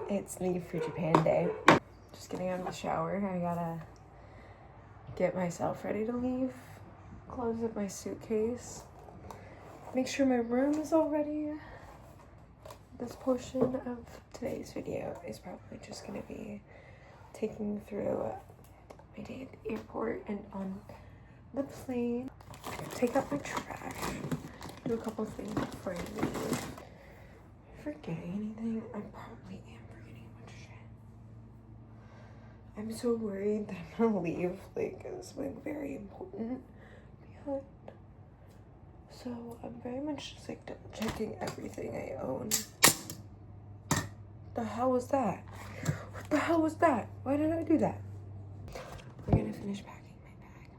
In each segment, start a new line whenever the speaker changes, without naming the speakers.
It's Leave for Japan Day. Just getting out of the shower. I gotta get myself ready to leave. Close up my suitcase. Make sure my room is all ready. This portion of today's video is probably just gonna be taking through my day at the airport and on the plane. Take out my trash. Do a couple things before I leave. Forgetting anything? I probably am forgetting a bunch of shit. I'm so worried that I'm gonna leave like something very important behind. So I'm very much just like double checking everything I own. The hell was that? What the hell was that? Why did I do that? We're gonna finish packing my bag.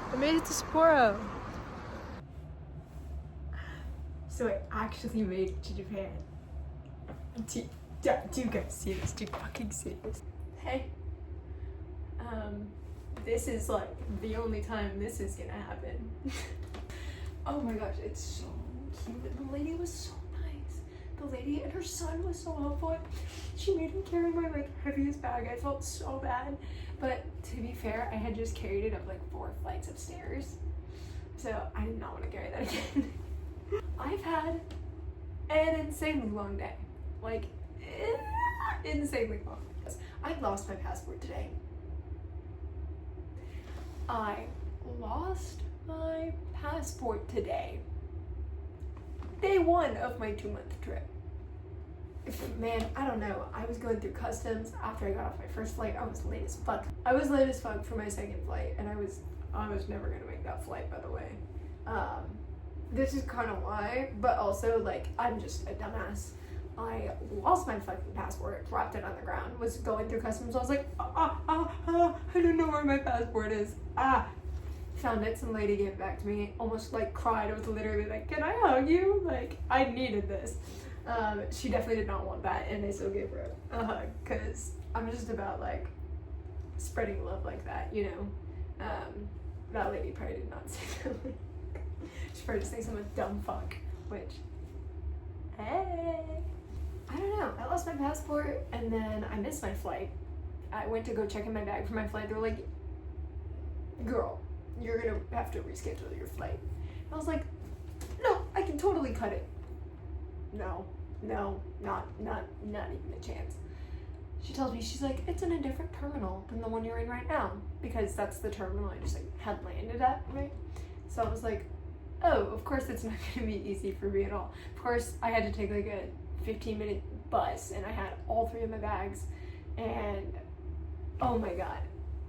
I made it to Sapporo. So I actually made it to Japan. Do you guys see this? Do you fucking see this? Hey. This is like the only time this is gonna happen. Oh my gosh, it's so cute. The lady was so nice. The lady and her son was so helpful. She made me carry my like heaviest bag. I felt so bad. But to be fair, I had just carried it up like 4 flights of stairs. So I did not want to carry that again. I've had an insanely long day. Like, insanely long. I lost my passport today. I lost my passport today. Day 1 of my 2-month trip. Man, I don't know. I was going through customs after I got off my first flight. I was late as fuck. I was late as fuck for my second flight, and I was never gonna make that flight, by the way. This is kind of why, but also like I'm just a dumbass. I lost my fucking passport, dropped it on the ground, was going through customs. I was like, I don't know where my passport is. Found it. Some lady gave it back to me. Almost like cried. I was literally like, can I hug you? Like I needed this. She definitely did not want that, and I still gave her a hug because I'm just about like spreading love like that, you know. That lady probably did not say something. She probably just saying some dumb fuck, which, hey, I don't know. I lost my passport and then I missed my flight. I went to go check in my bag for my flight. They were like, girl, you're gonna have to reschedule your flight. And I was like, no, I can totally cut it. No, not even a chance. She tells me, she's like, it's in a different terminal than the one you're in right now, because that's the terminal I just like had landed at, right? So I was like, oh, of course it's not gonna be easy for me at all. Of course I had to take like a 15-minute bus, and I had all 3 of my bags, and oh my god,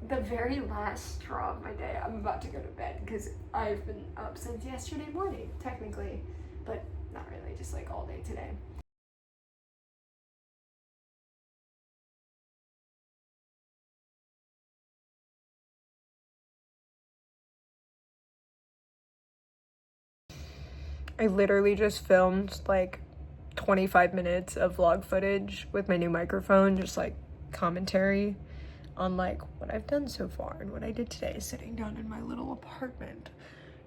the very last straw of my day, I'm about to go to bed because I've been up since yesterday morning, technically, but not really, just like all day today. I literally just filmed like 25 minutes of vlog footage with my new microphone, just like commentary on like what I've done so far and what I did today sitting down in my little apartment.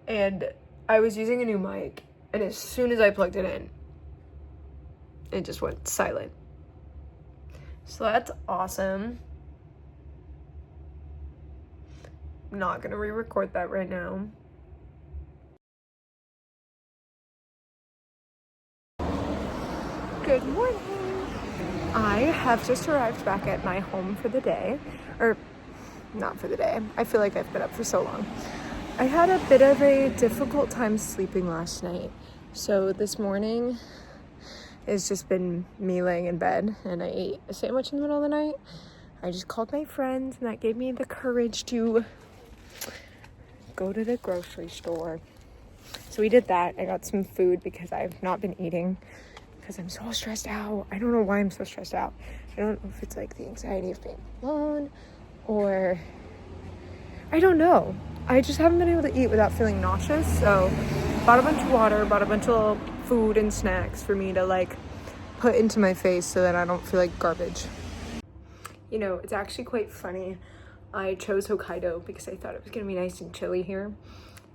And I was using a new mic, and as soon as I plugged it in, it just went silent. So that's awesome. I'm not gonna re-record that right now. Good morning. I have just arrived back at my home for the day. Or not for the day. I feel like I've been up for so long. I had a bit of a difficult time sleeping last night. So this morning has just been me laying in bed, and I ate a sandwich in the middle of the night. I just called my friends, and that gave me the courage to go to the grocery store. So we did that. I got some food because I've not been eating because I'm so stressed out. I don't know why I'm so stressed out. I don't know if it's like the anxiety of being alone or I don't know. I just haven't been able to eat without feeling nauseous. So bought a bunch of water, bought a bunch of food and snacks for me to like put into my face so that I don't feel like garbage. You know, it's actually quite funny. I chose Hokkaido because I thought it was gonna be nice and chilly here,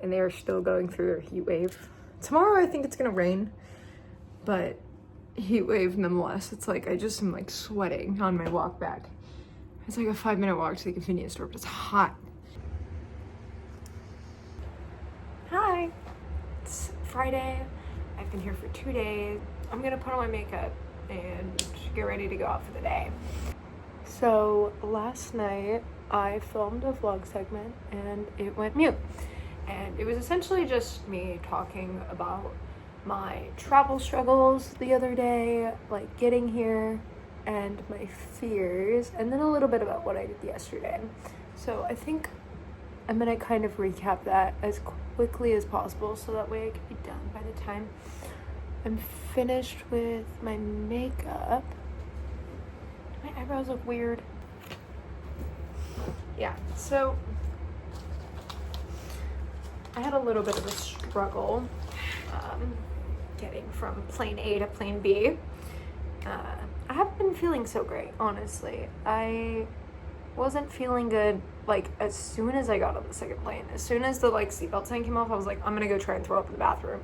and they are still going through a heat wave. Tomorrow I think it's gonna rain, but heat wave nonetheless. It's like I just am like sweating on my walk back. It's like a 5-minute walk to the convenience store, but it's hot. Hi, it's Friday. I've been here for 2 days. I'm gonna put on my makeup and get ready to go out for the day. So last night I filmed a vlog segment and it went mute. And it was essentially just me talking about my travel struggles the other day, like getting here and my fears, and then a little bit about what I did yesterday. So I think I'm gonna kind of recap that as quickly as possible so that way I can be done by the time I'm finished with my makeup. My eyebrows look weird. Yeah, so I had a little bit of a struggle getting from plane A to plane B. I haven't been feeling so great, honestly. I wasn't feeling good like as soon as I got on the second plane. As soon as the like seatbelt sign came off, I was like, I'm gonna go try and throw up in the bathroom.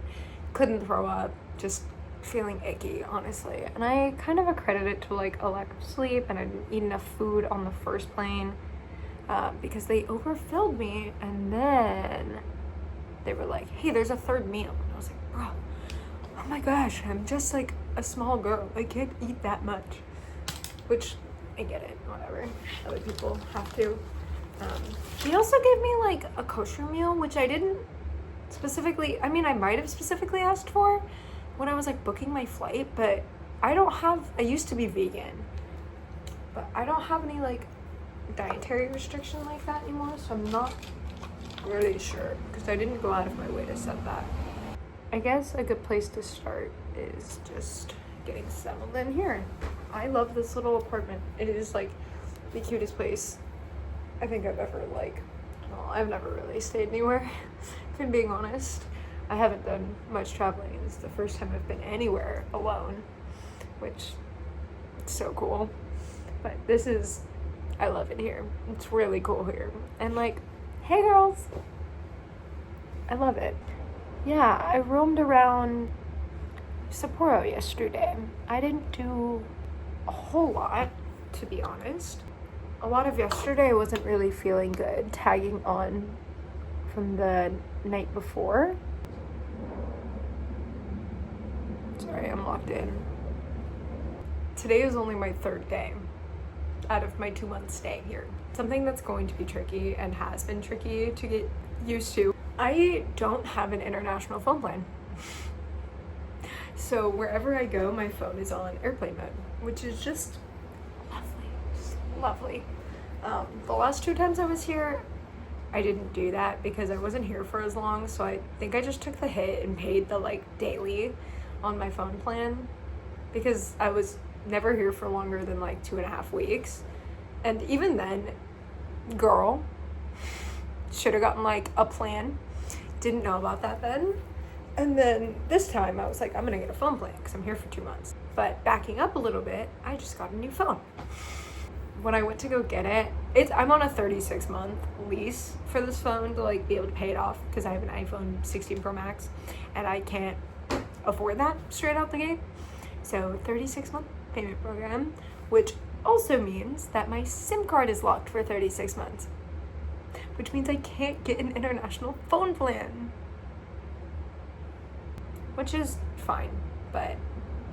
Couldn't throw up, just feeling icky, honestly. And I kind of accredit it to like a lack of sleep, and I didn't eat enough food on the first plane because they overfilled me, and then they were like, hey, there's a third meal. And I was like, bro, oh my gosh, I'm just like a small girl. I can't eat that much. Which, I get it, whatever. Other people have to. They also gave me like a kosher meal, which I didn't specifically, I mean, I might have specifically asked for when I was like booking my flight, but I used to be vegan, but I don't have any like dietary restriction like that anymore, so I'm not really sure because I didn't go out of my way to set that. I guess a good place to start is just getting settled in here. I love this little apartment. It is like the cutest place I think I've ever well, I've never really stayed anywhere, if I'm being honest. I haven't done much traveling. It's the first time I've been anywhere alone, which is so cool. But I love it here. It's really cool here. And like, hey girls, I love it. Yeah, I roamed around Sapporo yesterday. I didn't do a whole lot, to be honest. A lot of yesterday I wasn't really feeling good, tagging on from the night before. Sorry, I'm locked in. Today is only my 3rd day out of my 2 months staying here. Something that's going to be tricky and has been tricky to get used to. I don't have an international phone plan. So wherever I go, my phone is on airplane mode, which is just lovely. The last 2 times I was here, I didn't do that because I wasn't here for as long, so I think I just took the hit and paid the like daily on my phone plan because I was never here for longer than like 2.5 weeks. And even then, girl, should have gotten like a plan. Didn't know about that then. And then this time I was like, I'm gonna get a phone plan because I'm here for 2 months. But backing up a little bit, I just got a new phone. When I went to go get it, I'm on a 36-month lease for this phone to like be able to pay it off because I have an iPhone 16 Pro Max and I can't afford that straight out the gate. So 36-month payment program, which also means that my SIM card is locked for 36 months, which means I can't get an international phone plan, which is fine, but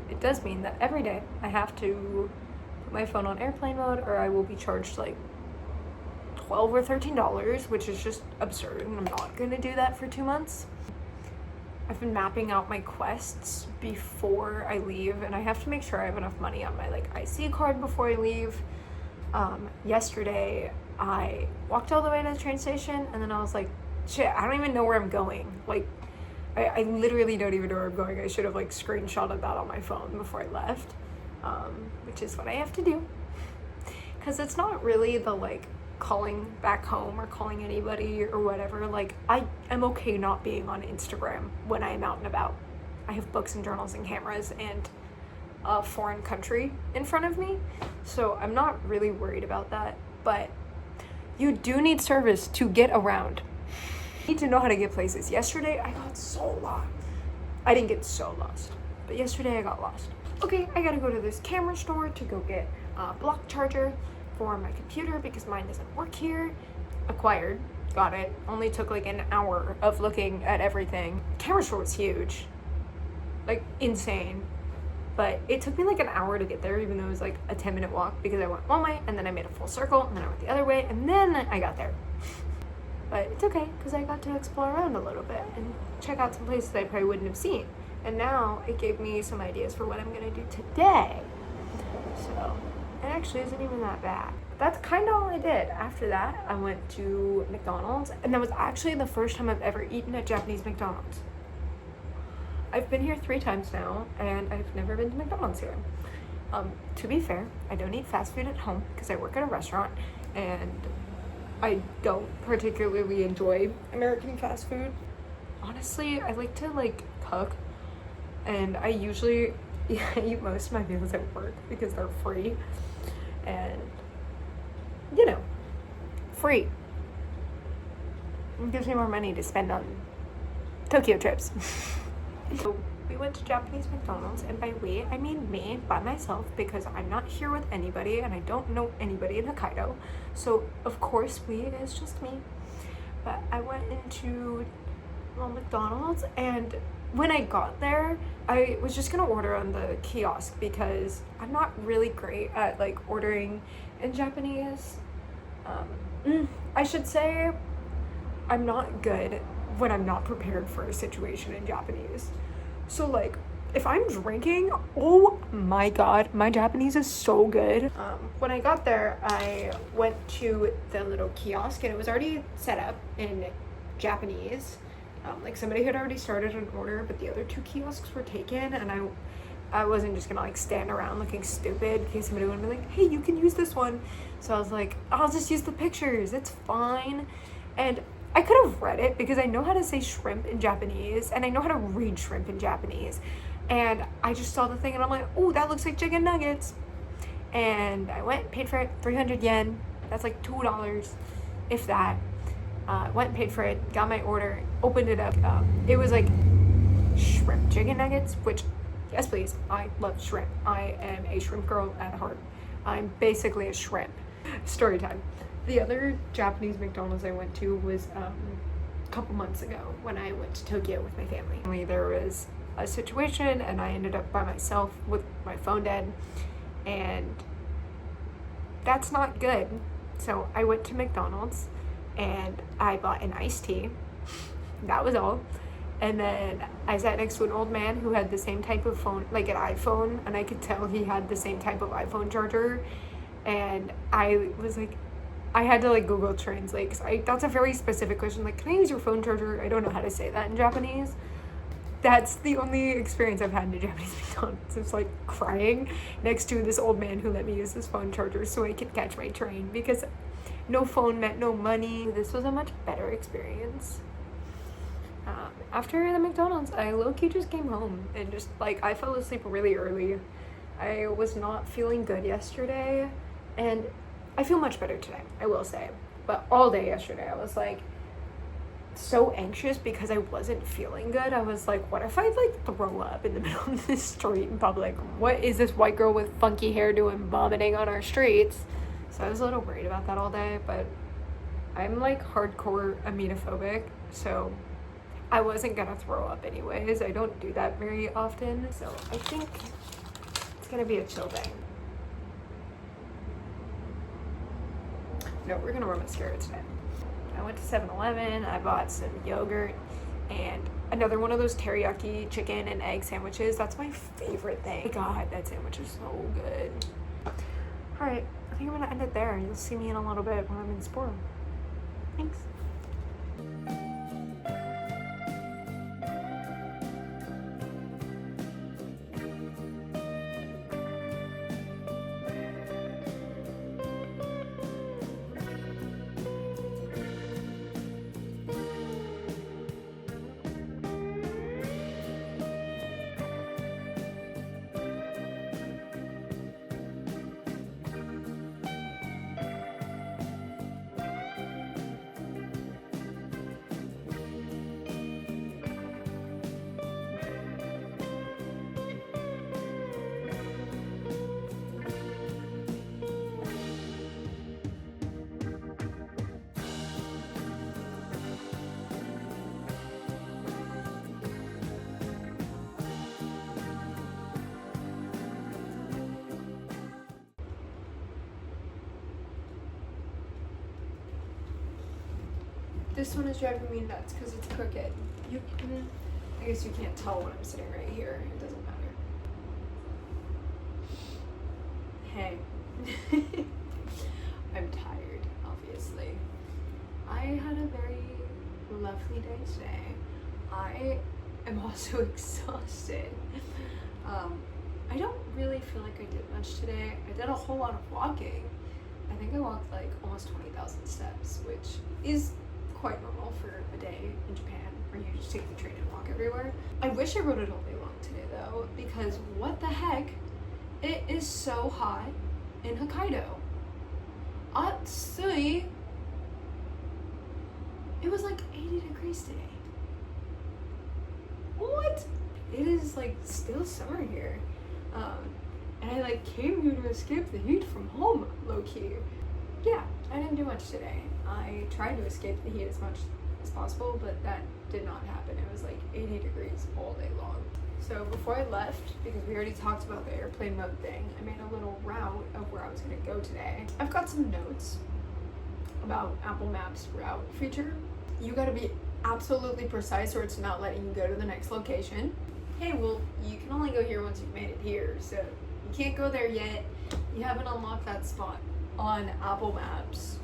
it does mean that every day I have to put my phone on airplane mode or I will be charged like $12 or $13, which is just absurd, and I'm not gonna do that for 2 months. I've been mapping out my quests before I leave, and I have to make sure I have enough money on my like IC card before I leave. Yesterday I walked all the way to the train station and then I was like, shit, I don't even know where I'm going. Like, I literally don't even know where I'm going. I should have like screenshotted that on my phone before I left, which is what I have to do. Because it's not really the like calling back home or calling anybody or whatever. Like, I am okay not being on Instagram when I am out and about. I have books and journals and cameras and a foreign country in front of me, so I'm not really worried about that. But you do need service to get around. You need to know how to get places. Yesterday I got so lost. I didn't get so lost, but yesterday I got lost. Okay, I gotta go to this camera store to go get a block charger for my computer because mine doesn't work here. Acquired, got it. Only took like an hour of looking at everything. Camera store was huge, like insane. But it took me like an hour to get there, even though it was like a 10-minute walk, because I went one way and then I made a full circle and then I went the other way and then I got there. But it's okay, because I got to explore around a little bit and check out some places I probably wouldn't have seen. And now it gave me some ideas for what I'm gonna do today. So it actually isn't even that bad. That's kind of all I did. After that, I went to McDonald's, and that was actually the first time I've ever eaten at Japanese McDonald's. I've been here 3 times now, and I've never been to McDonald's here. To be fair, I don't eat fast food at home because I work at a restaurant, and I don't particularly enjoy American fast food. Honestly, I like to like cook, and I usually eat most of my meals at work because they're free, and you know, free. It gives me more money to spend on Tokyo trips. So we went to Japanese McDonald's, and by we, I mean me, by myself, because I'm not here with anybody and I don't know anybody in Hokkaido. So of course we is just me. But I went into McDonald's, and when I got there, I was just gonna order on the kiosk because I'm not really great at like ordering in Japanese. I should say I'm not good when I'm not prepared for a situation in Japanese. So like, if I'm drinking, oh my god, my Japanese is so good. When I got there, I went to the little kiosk, and it was already set up in Japanese. Like somebody had already started an order, but the other 2 kiosks were taken, and I wasn't just gonna like stand around looking stupid in case somebody would be like, hey, you can use this one. So I was like, I'll just use the pictures, it's fine. And I could have read it because I know how to say shrimp in Japanese, and I know how to read shrimp in Japanese. And I just saw the thing, and I'm like, oh, that looks like chicken nuggets. And I went, paid for it, 300 yen. That's like $2, if that. Went and paid for it, got my order, opened it up. It was like shrimp chicken nuggets, which, yes please, I love shrimp. I am a shrimp girl at heart. I'm basically a shrimp. Story time. The other Japanese McDonald's I went to was a couple months ago when I went to Tokyo with my family. There was a situation, and I ended up by myself with my phone dead, and that's not good. So I went to McDonald's and I bought an iced tea. That was all. And then I sat next to an old man who had the same type of phone, like an iPhone, and I could tell he had the same type of iPhone charger. And I was like, I had to like Google Translate, because that's a very specific question. Like, can I use your phone charger? I don't know how to say that in Japanese. That's the only experience I've had in a Japanese McDonald's. It's like crying next to this old man who let me use his phone charger so I could catch my train, because no phone meant no money. This was a much better experience. After the McDonald's, I low-key just came home and just like, I fell asleep really early. I was not feeling good yesterday, and I feel much better today, I will say. But all day yesterday, I was like so anxious because I wasn't feeling good. I was like, what if I like throw up in the middle of the street in public? What is this white girl with funky hair doing vomiting on our streets? So I was a little worried about that all day, but I'm like hardcore aminophobic, so I wasn't gonna throw up anyways. I don't do that very often, so I think it's gonna be a chill day. No, we're gonna wear mascara today. I went to 7-Eleven, I bought some yogurt and another one of those teriyaki chicken and egg sandwiches. That's my favorite thing. God, that sandwich is so good. All right, I think I'm gonna end it there. You'll see me in a little bit when I'm in Sapporo. Thanks. This one is driving me nuts because it's crooked. I guess you can't tell when I'm sitting right here. It doesn't matter. Hey. I'm tired, obviously. I had a very lovely day today. I am also exhausted. I don't really feel like I did much today. I did a whole lot of walking. I think I walked like almost 20,000 steps, which is quite normal for a day in Japan where you just take the train and walk everywhere. I wish I rode it all day long today though, because what the heck? It is so hot in Hokkaido. Atsui. It was like 80 degrees today. What? It is like still summer here. And I like came here to escape the heat from home, low-key. Yeah, I didn't do much today. I tried to escape the heat as much as possible, but that did not happen. It was like 80 degrees all day long. So before I left, because we already talked about the airplane mode thing, I made a little route of where I was gonna go today. I've got some notes about Apple Maps route feature. You gotta be absolutely precise or it's not letting you go to the next location. Hey, well, you can only go here once you've made it here, so you can't go there yet. You haven't unlocked that spot. On Apple Maps,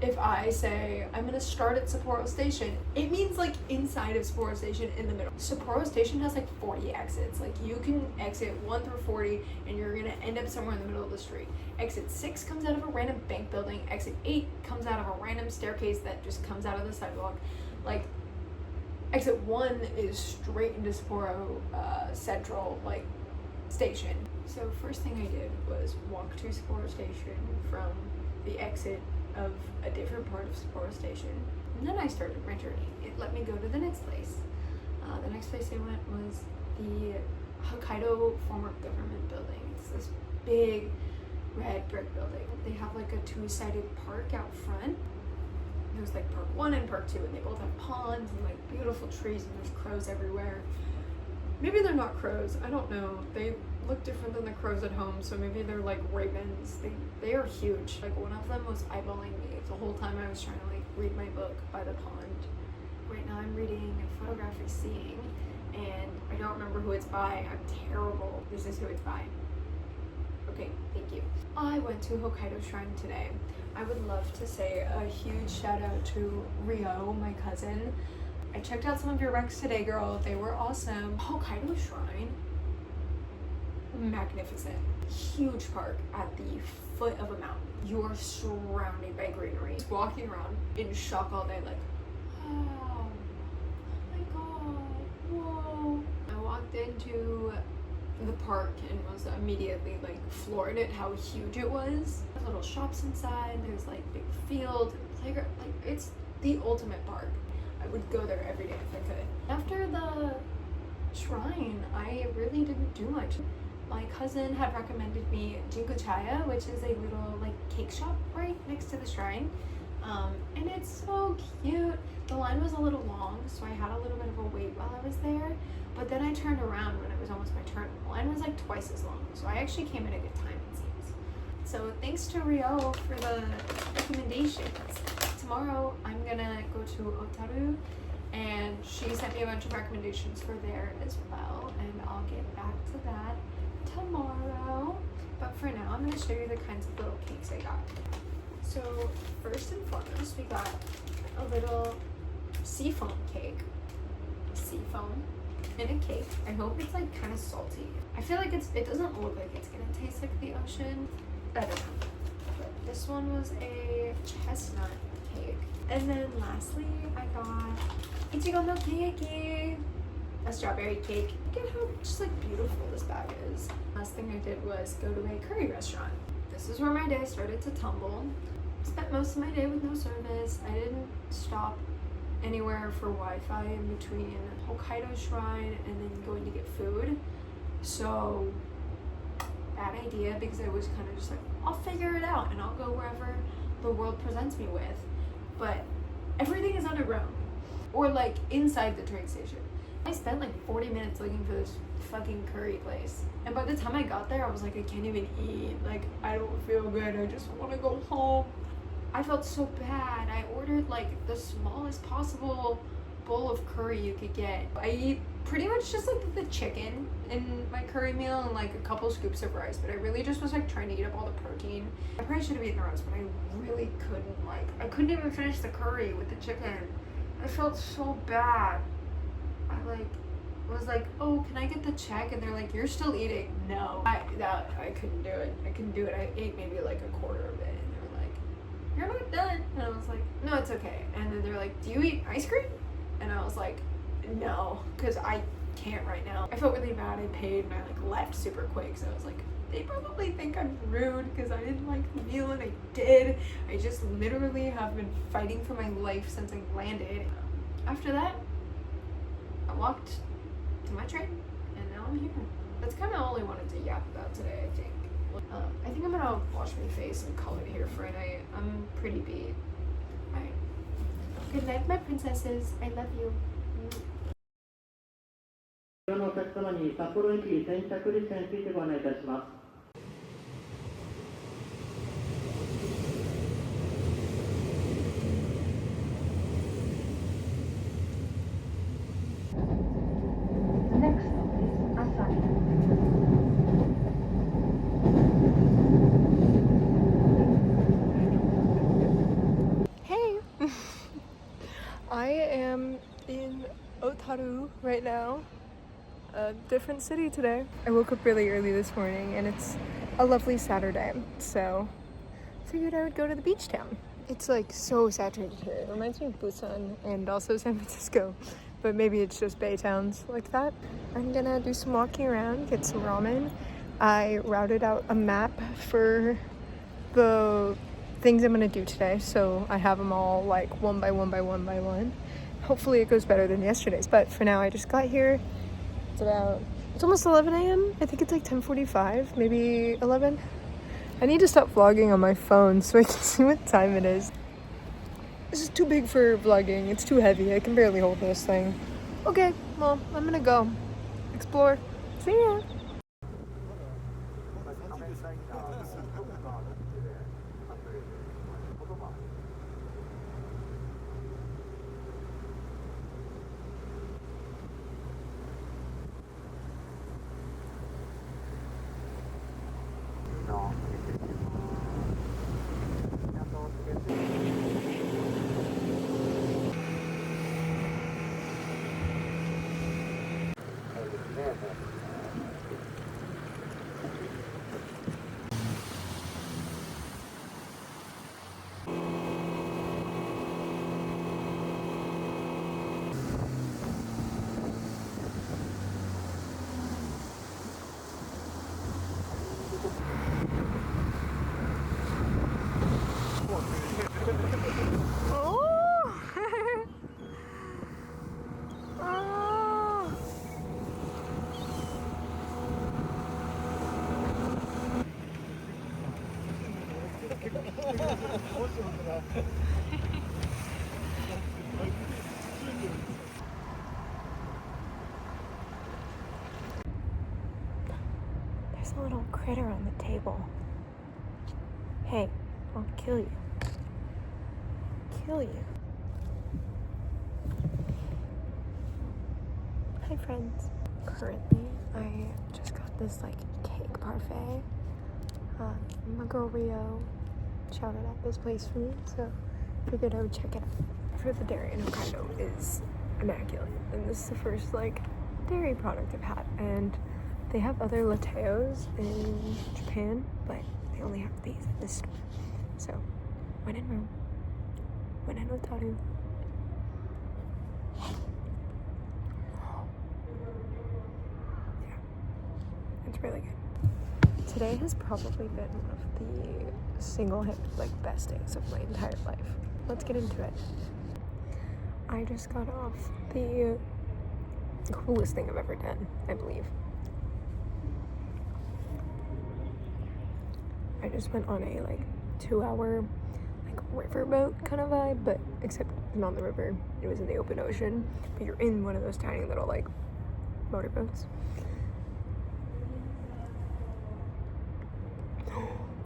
if I say I'm gonna start at Sapporo Station, it means like inside of Sapporo Station in the middle. Sapporo Station has like 40 exits. Like you can exit 1 through 40 and you're gonna end up somewhere in the middle of the street. Exit 6 comes out of a random bank building. Exit 8 comes out of a random staircase that just comes out of the sidewalk. Like exit 1 is straight into Sapporo Central like station. So first thing I did was walk to Sapporo Station from the exit of a different part of Sapporo Station. And then I started my journey. It let me go to the next place. The next place I went was the Hokkaido former government building. It's this big red brick building. They have like a two-sided park out front. There's like park 1 and park 2, and they both have ponds and like beautiful trees, and there's crows everywhere. Maybe they're not crows, I don't know. They look different than the crows at home, so maybe they're like ravens. They are huge. Like one of them was eyeballing me the whole time I was trying to like read my book by the pond. Right now I'm reading Photographic Seeing, and I don't remember who it's by. I'm terrible. This is who it's by. Okay, thank you. I went to Hokkaido Shrine today. I would love to say a huge shout out to Rio, my cousin. I checked out some of your recs today, girl. They were awesome. Hokkaido Shrine, magnificent. Huge park at the foot of a mountain. You are surrounded by greenery. Walking around in shock all day, like, wow, oh my god, whoa. I walked into the park and was immediately like floored at how huge it was. There's little shops inside, there's like big field, playground, like it's the ultimate park. I would go there every day if I could. After the shrine, I really didn't do much. My cousin had recommended me Jinkuchaya, which is a little like cake shop right next to the shrine. And it's so cute. The line was a little long, so I had a little bit of a wait while I was there. But then I turned around when it was almost my turn. The line was like twice as long, so I actually came at a good time, it seems. So thanks to Rio for the recommendations. Tomorrow I'm gonna go to Otaru, and she sent me a bunch of recommendations for there as well, and I'll get back to that tomorrow. But for now, I'm gonna show you the kinds of little cakes I got. So first and foremost, we got a little seafoam cake. Seafoam in a cake. I hope it's like kind of salty. I feel like it doesn't look like it's gonna taste like the ocean. I don't know. But this one was a chestnut cake. And then lastly, I got ichigo no keiki, a strawberry cake. Look at how just like beautiful this bag is. Last thing I did was go to a curry restaurant. This is where my day started to tumble. Spent most of my day with no service. I didn't stop anywhere for Wi-Fi in between Hokkaido Shrine and then going to get food. So bad idea, because I was kind of just like, I'll figure it out and I'll go wherever the world presents me with. But everything is underground or like inside the train station. I spent like 40 minutes looking for this fucking curry place, and by the time I got there I was like, I can't even eat, like I don't feel good, I just want to go home. I felt so bad. I ordered like the smallest possible bowl of curry you could get. I eat pretty much just like the chicken in my curry meal and like a couple scoops of rice, but I really just was like trying to eat up all the protein. I probably should have eaten the rice, but I really couldn't. Like, I couldn't even finish the curry with the chicken. I felt so bad. I like was like, oh, can I get the check? And they're like, you're still eating. No, I couldn't do it. I couldn't do it. I ate maybe like a quarter of it, and they were like, you're not done. And I was like, no, it's okay. And then they're like, do you eat ice cream? And I was like, no, because I can't right now. I felt really bad. I paid and I like left super quick. So I was like, they probably think I'm rude because I didn't like the meal, and I did. I just literally have been fighting for my life since I landed. After that, I walked to my train, and now I'm here. That's kind of all I wanted to yap about today, I think. I think I'm gonna wash my face and call it here for a night. I'm pretty beat. Alright. Good night, my princesses. I love you.
のお客様に札幌駅先着列車についてご案内いたします。
Hey! I am in Otaru right now. A different city today. I woke up really early this morning and it's a lovely Saturday, so figured I would go to the beach town. It's like so saturated here. It reminds me of Busan and also San Francisco, but maybe it's just bay towns like that. I'm gonna do some walking around, get some ramen. I routed out a map for the things I'm gonna do today, so I have them all like one by one by one by one. Hopefully it goes better than yesterday's, but for now I just got here. It's almost 11 a.m. I think it's like 10:45, maybe 11. I need to stop vlogging on my phone so I can see what time it is. This is too big for vlogging. It's too heavy. I can barely hold this thing. Okay, well, I'm gonna go explore. See ya. There's a little critter on the table. Hey, I'll kill you. Kill you. Hi, friends. Currently, I just got this like cake parfait. My girl Rio shouted out this place for me, so figured I would check it out. For the dairy in Hokkaido is immaculate, and this is the first like dairy product I've had. And they have other lateos in Japan, but they only have these at this store. So, when in Rome, when in Otaru. Yeah, it's really good. Today has probably been one of the single-handed like best days of my entire life. Let's get into it. I just got off the coolest thing I've ever done, I believe. I just went on a like 2-hour like riverboat kind of vibe, but except not the river, it was in the open ocean, but you're in one of those tiny little like motorboats.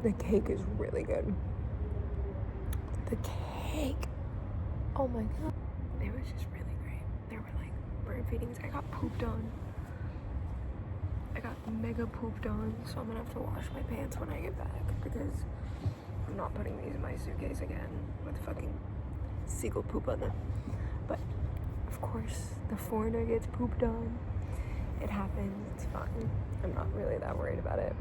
The cake is really good. the cake. Oh my god. It was just really great. There were like bird feedings. I got pooped on. I got mega pooped on, so I'm gonna have to wash my pants when I get back because I'm not putting these in my suitcase again with fucking seagull poop on them. But of course, the foreigner gets pooped on. It happens, it's fine. I'm not really that worried about it.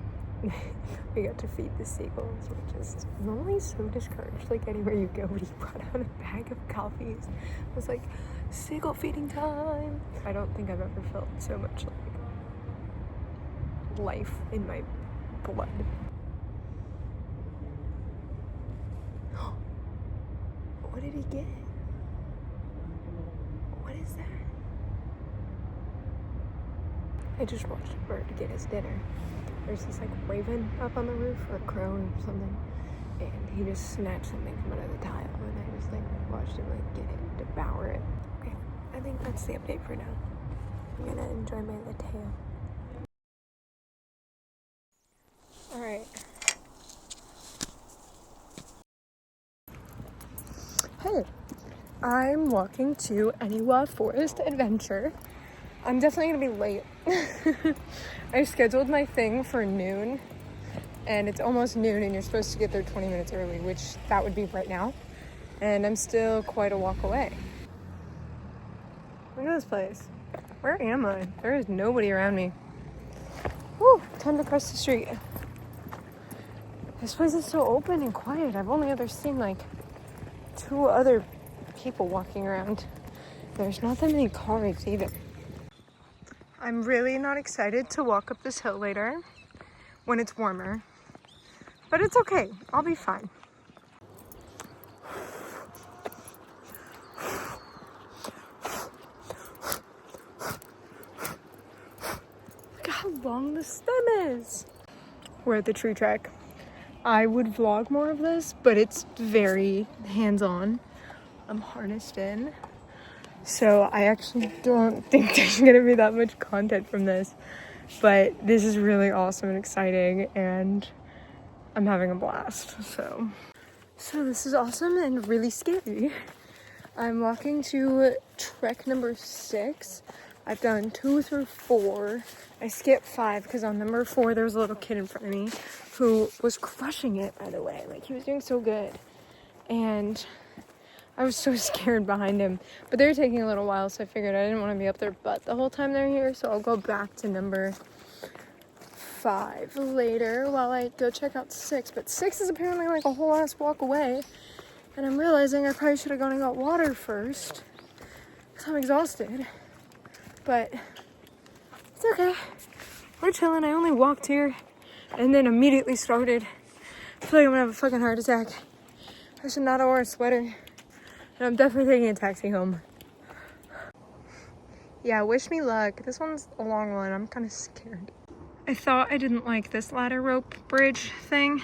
We got to feed the seagulls, which is normally so discouraged. Like anywhere you go, he brought out a bag of coffees. It was like, seagull feeding time. I don't think I've ever felt so much like life in my blood. What did he get? What is that? I just watched a bird get his dinner. There's this like raven up on the roof, or a crone or something, and he just snatched something from under the tile, and I just like watched him like get it, devour it. Okay, I think that's the update for now. I'm gonna enjoy my latte. Alright. Hey, I'm walking to Aniwa Forest Adventure. I'm definitely gonna be late. I scheduled my thing for noon, and it's almost noon, and you're supposed to get there 20 minutes early, which that would be right now. And I'm still quite a walk away. Look at this place. Where am I? There is nobody around me. Woo, time to cross the street. This place is so open and quiet. I've only ever seen like 2 other people walking around. There's not that many cars either. I'm really not excited to walk up this hill later when it's warmer, but it's okay. I'll be fine. Look how long the stem is. We're at the tree track. I would vlog more of this, but it's very hands-on. I'm harnessed in. So I actually don't think there's gonna be that much content from this, but this is really awesome and exciting, and I'm having a blast. So this is awesome and really scary. I'm walking to trek number 6. I've done 2 through 4. I skipped 5 because on number 4 there was a little kid in front of me who was crushing it, by the way. Like, he was doing so good, and I was so scared behind him, but they were taking a little while, so I figured I didn't want to be up their butt the whole time they're here, so I'll go back to number 5 later while I go check out 6. But 6 is apparently like a whole ass walk away, and I'm realizing I probably should have gone and got water first because I'm exhausted, but it's okay. We're chilling. I only walked here and then immediately started. I feel like I'm gonna have a fucking heart attack. I should not have worn a sweater. And I'm definitely taking a taxi home. Yeah, wish me luck. This one's a long one. I'm kind of scared. I thought I didn't like this ladder rope bridge thing.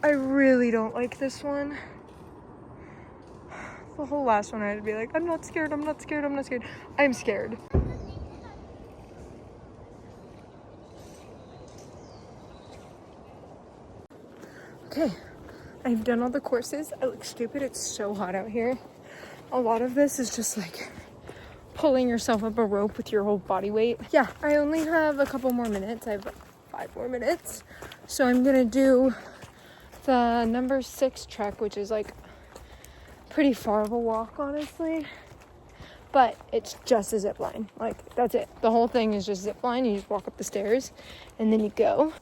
I really don't like this one. The whole last one I had to be like, I'm not scared, I'm not scared, I'm not scared. I'm scared. Okay, I've done all the courses. I look stupid. It's so hot out here. A lot of this is just like pulling yourself up a rope with your whole body weight. Yeah, I only have a couple more minutes. I have like 5 more minutes. So I'm gonna do the number 6 trek, which is like pretty far of a walk, honestly. But it's just a zip line. Like, that's it. The whole thing is just zip line. You just walk up the stairs and then you go.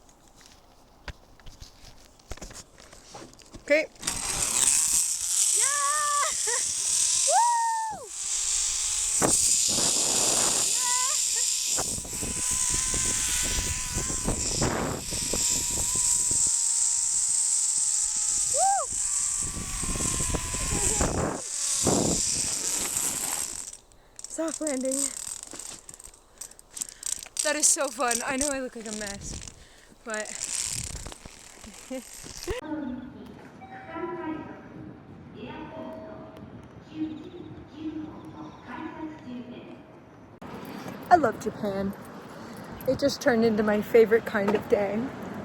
Okay. Yeah! Woo! Woo! Soft landing. That is so fun. I know I look like a mess, but I love Japan. It just turned into my favorite kind of day.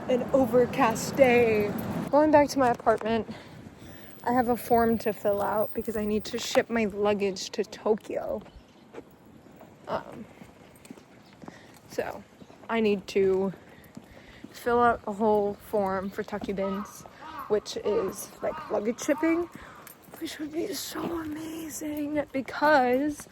An overcast day. Going back to my apartment. I have a form to fill out because I need to ship my luggage to Tokyo. So I need to fill out a whole form for Takubins, which is like luggage shipping, which would be so amazing because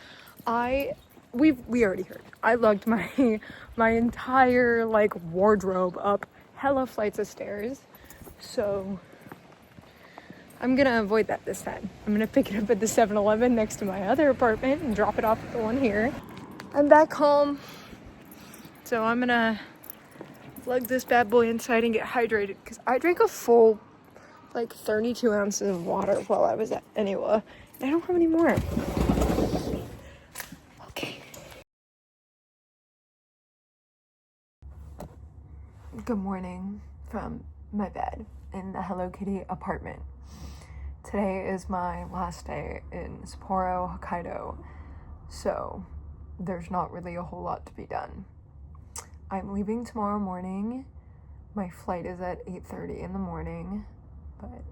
we already heard. I lugged my entire like wardrobe up hella flights of stairs. So I'm gonna avoid that this time. I'm gonna pick it up at the 7-Eleven next to my other apartment and drop it off at the one here. I'm back home. So I'm gonna lug this bad boy inside and get hydrated because I drank a full like 32 ounces of water while I was at Eniwa. I don't have any more. Okay. Good morning from my bed in the Hello Kitty apartment. Today is my last day in Sapporo, Hokkaido, so there's not really a whole lot to be done. I'm leaving tomorrow morning. My flight is at 8:30 in the morning, but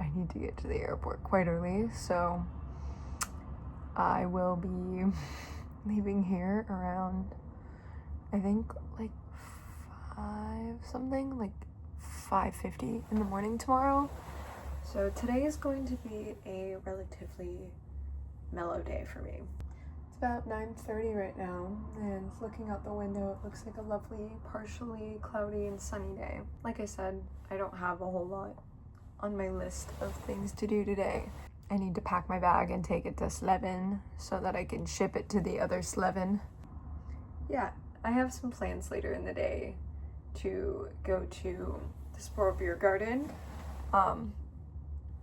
I need to get to the airport quite early, so I will be leaving here around, I think, like 5:50 in the morning tomorrow. So today is going to be a relatively mellow day for me. It's about 9:30 right now, and looking out the window, it looks like a lovely, partially cloudy and sunny day. Like I said, I don't have a whole lot on my list of things to do today. I need to pack my bag and take it to Slevin so that I can ship it to the other Slevin. Yeah, I have some plans later in the day to go to the Sapporo Beer Garden.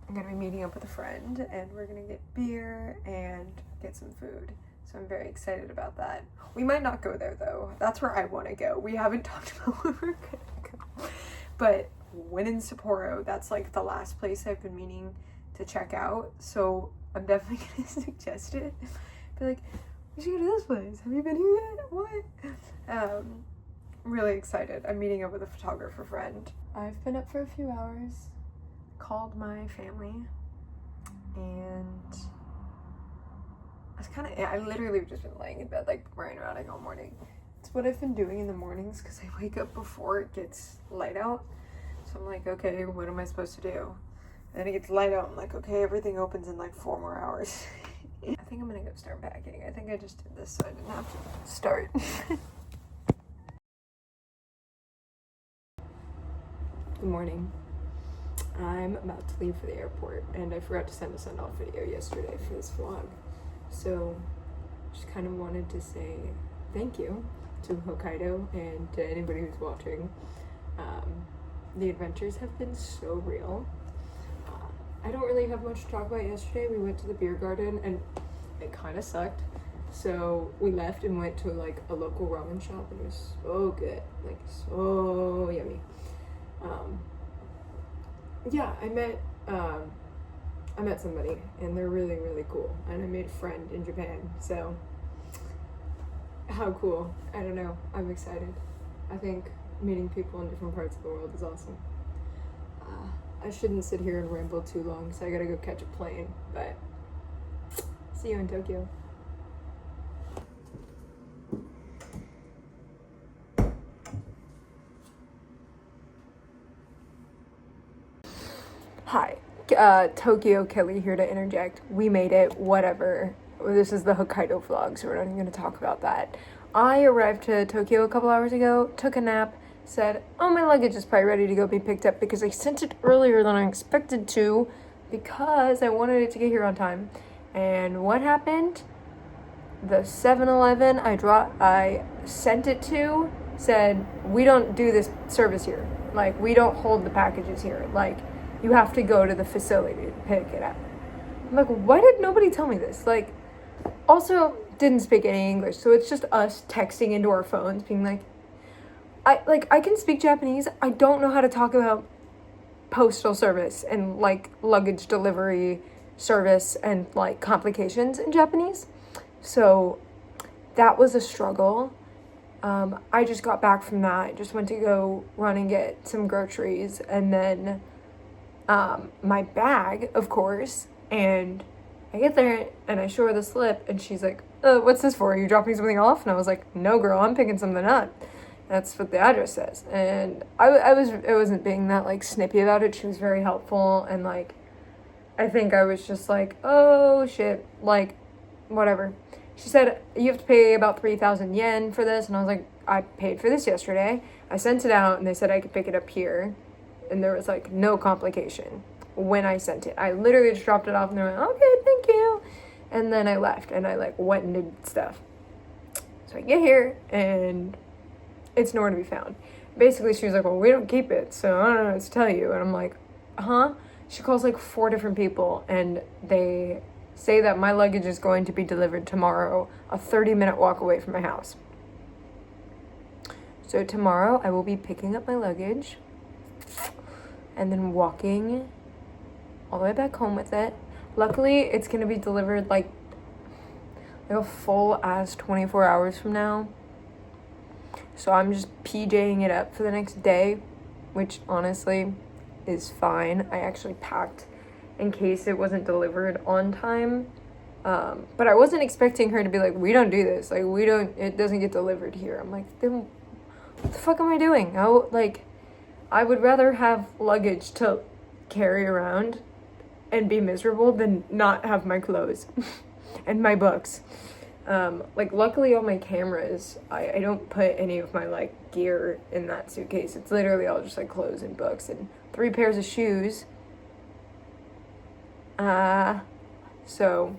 I'm gonna be meeting up with a friend and we're gonna get beer and get some food. So I'm very excited about that. We might not go there though. That's where I want to go. We haven't talked about where we're gonna go. But when in Sapporo, that's like the last place I've been meaning to check out. So I'm definitely gonna suggest it. Be like, we should go to this place. Have you been here yet? What? Really excited. I'm meeting up with a photographer friend. I've been up for a few hours, called my family, and I literally have just been laying in bed like brain rotting all morning. It's what I've been doing in the mornings because I wake up before it gets light out. So I'm like, okay, what am I supposed to do? And then it gets light out. I'm like, okay, everything opens in like 4 more hours. I think I'm gonna go start packing. I think I just did this so I didn't have to start. Good morning. I'm about to leave for the airport and I forgot to send a send-off video yesterday for this vlog. So just kind of wanted to say thank you to Hokkaido and to anybody who's watching. The adventures have been so real. I don't really have much to talk about yesterday. We went to the beer garden and it kind of sucked. So we left and went to like a local ramen shop and it was so good, like so yummy. Yeah, I met somebody and they're really, really cool. And I made a friend in Japan, so how cool. I don't know, I'm excited. I think meeting people in different parts of the world is awesome. I shouldn't sit here and ramble too long, so I gotta go catch a plane, but see you in Tokyo. Hi, Tokyo Kelly here to interject. We made it, whatever. This is the Hokkaido vlog, so we're not even going to talk about that. I arrived to Tokyo a couple hours ago, took a nap, said, oh, my luggage is probably ready to go be picked up because I sent it earlier than I expected to because I wanted it to get here on time. And what happened? The 7-Eleven I sent it to said, we don't do this service here. Like, we don't hold the packages here. Like, you have to go to the facility to pick it up. I'm like, why did nobody tell me this? Like, also didn't speak any English, so it's just us texting into our phones, being like, I can speak Japanese. I don't know how to talk about postal service and like luggage delivery service and like complications in Japanese. So that was a struggle. I just got back from that. Just went to go run and get some groceries and then my bag, of course, and I get there and I show her the slip and she's like, what's this for? Are you dropping something off? And I was like, no, girl, I'm picking something up. That's what the address says. And I wasn't being that like snippy about it. She was very helpful, and like I think I was just like, oh shit, like whatever. She said you have to pay about 3,000 yen for this, and I was like, I paid for this yesterday. I sent it out and they said I could pick it up here, and there was like no complication when I sent it. I literally just dropped it off and they went, okay, thank you. And then I left and I like went and did stuff. So I get here and it's nowhere to be found. Basically, she was like, well, we don't keep it, so I don't know what to tell you. And I'm like, huh? She calls like 4 different people and they say that my luggage is going to be delivered tomorrow, a 30-minute walk away from my house. So tomorrow I will be picking up my luggage and then walking all the way back home with it. Luckily, it's going to be delivered like a full ass 24 hours from now. So I'm just PJing it up for the next day, which honestly is fine. I actually packed in case it wasn't delivered on time. But I wasn't expecting her to be like, we don't do this. Like, it doesn't get delivered here. I'm like, then what the fuck am I doing? I would rather have luggage to carry around and be miserable than not have my clothes and my books. Like, luckily all my cameras, I don't put any of my like gear in that suitcase. It's literally all just like clothes and books and 3 pairs of shoes. So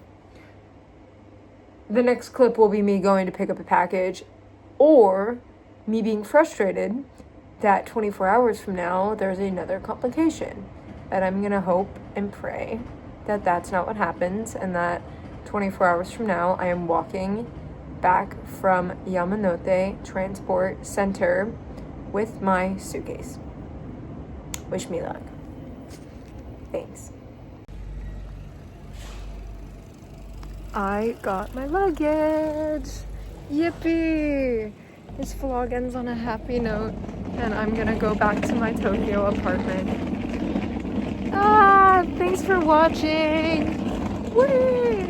the next clip will be me going to pick up a package, or me being frustrated that 24 hours from now there's another complication. And I'm gonna hope and pray that that's not what happens, and that 24 hours from now I am walking back from Yamanote Transport Center with my suitcase. Wish me luck. Thanks. I got my luggage. Yippee! This vlog ends on a happy note, and I'm gonna go back to my Tokyo apartment. Thanks for watching. Whee!